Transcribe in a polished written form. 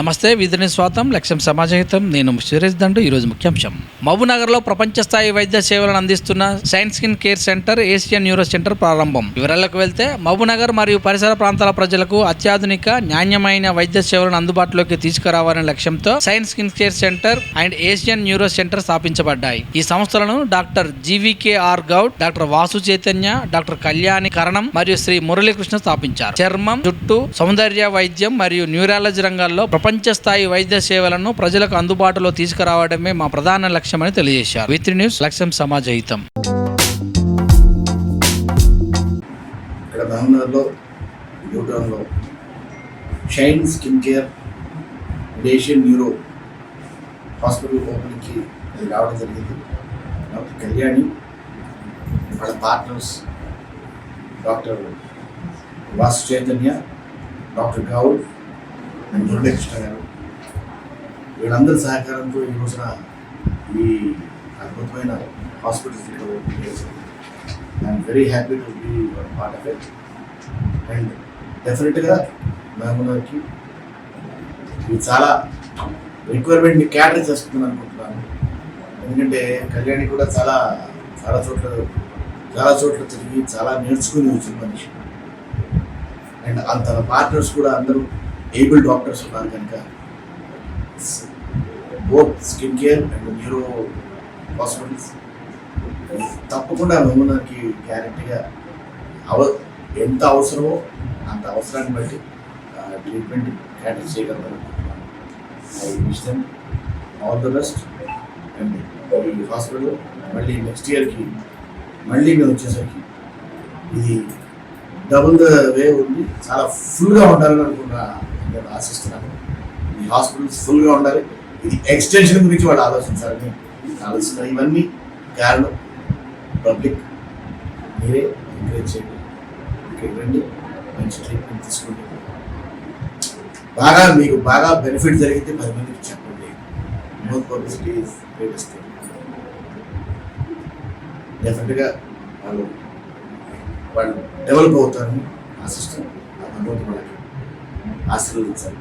నమస్తే, విధిని స్వాతం, లక్ష్యం సమాజహితం. నేను సురేష్ దండు. ఈరోజు ముఖ్యాంశం: మహబూబ్నగర్లో ప్రపంచ స్థాయి వైద్య సేవలను అందిస్తున్న science Skin Care centre, Asian Neuro centre ప్రారంభం. వివరాలకు వెళ్తే, మహబూబ్నగర్ మరియు పరిసర ప్రాంతాల ప్రజలకు అత్యాధునిక, నాణ్యమైన వైద్య సేవలను అందుబాటులోకి తీసుకురావాలనే లక్ష్యంతో Shine Skin Care Centre and Asian Neuro Centre స్థాపించబడ్డాయి. ఈ సంస్థలను doctor GVKR Goud, doctor Vasu Chaitanya, doctor Kalyani Karanam మరియు శ్రీ మురళీకృష్ణ స్థాపించారు. చర్మం, జుట్టు, సౌందర్య వైద్యం మరియు న్యూరాలజీ రంగాల్లో ప్రపంచ స్థాయి వైద్య సేవలను ప్రజలకు అందుబాటులో తీసుకురావడమే మా ప్రధాన లక్ష్యమని తెలియజేశారు. విత్రి న్యూస్, లక్ష్యం సమాజహితం. ఇక్కడ మహబూబ్నగర్లో న్యూటౌన్లో Shine Skin Care Asian Neuro hospital ఓపెనింగ్కి రావడం జరిగింది. డాక్టర్ కళ్యాణి, వాళ్ళ partners doctor Vasu Chaitanya, doctor Goud and Muralikrishna గారు, వీళ్ళందరి సహకారంతో ఈ రోజున ఈ అద్భుతమైన హాస్పిటల్స్ ఇక్కడ ఓపెన్ చేశారు. I'm very happy to be part of it. And డెఫినెట్గా మహబూబ్నగర్కి ఇది చాలా రిక్వైర్మెంట్ని క్యాటర్ చేస్తుందని అనుకుంటున్నాను. ఎందుకంటే కళ్యాణి కూడా చాలా చోట్ల తిరిగి చాలా నేర్చుకుని వచ్చిన మనిషి. అండ్ తన పార్ట్నర్స్ కూడా అందరూ ఏబుల్ డాక్టర్స్ ఉన్నారు కనుక both skin care and neuro hospitals తప్పకుండా మహబూబ్నగర్కి గ్యారెంటీగా ఎంత అవసరమో అంత అవసరాన్ని బట్టి ట్రీట్మెంట్ క్యాటర్ చేయగలరు. I wish them all the best. And ఈ హాస్పిటల్ మళ్ళీ నెక్స్ట్ ఇయర్కి మళ్ళీ మేము వచ్చేసరికి ఇది డబుల్ ద వే ఉంది, చాలా ఫుల్గా ఉండాలని అనుకున్నా నేను ఆశిస్తున్నాను. ఈ హాస్పిటల్స్ ఫుల్గా ఉండాలి. ఇది ఎక్స్టెన్షన్ గురించి వాళ్ళు ఆలోచించాలని ఆలోచిస్తున్నారు. ఇవన్నీ కారణం పబ్లిక్. మీరే ఎంకరేజ్ చేయండి, ఇక్కడికి రండి, మంచి ట్రీట్మెంట్ తీసుకోండి. మీకు బాగా బెనిఫిట్ జరిగితే 10 మందికి చెప్పండి. More publicity is greatest thing. డెఫినెట్గా వాళ్ళు డెవలప్ అవుతారని ఆశిస్తాను. ఆ భగవంతుడు వాళ్ళకి ఆశీర్వదించాలి.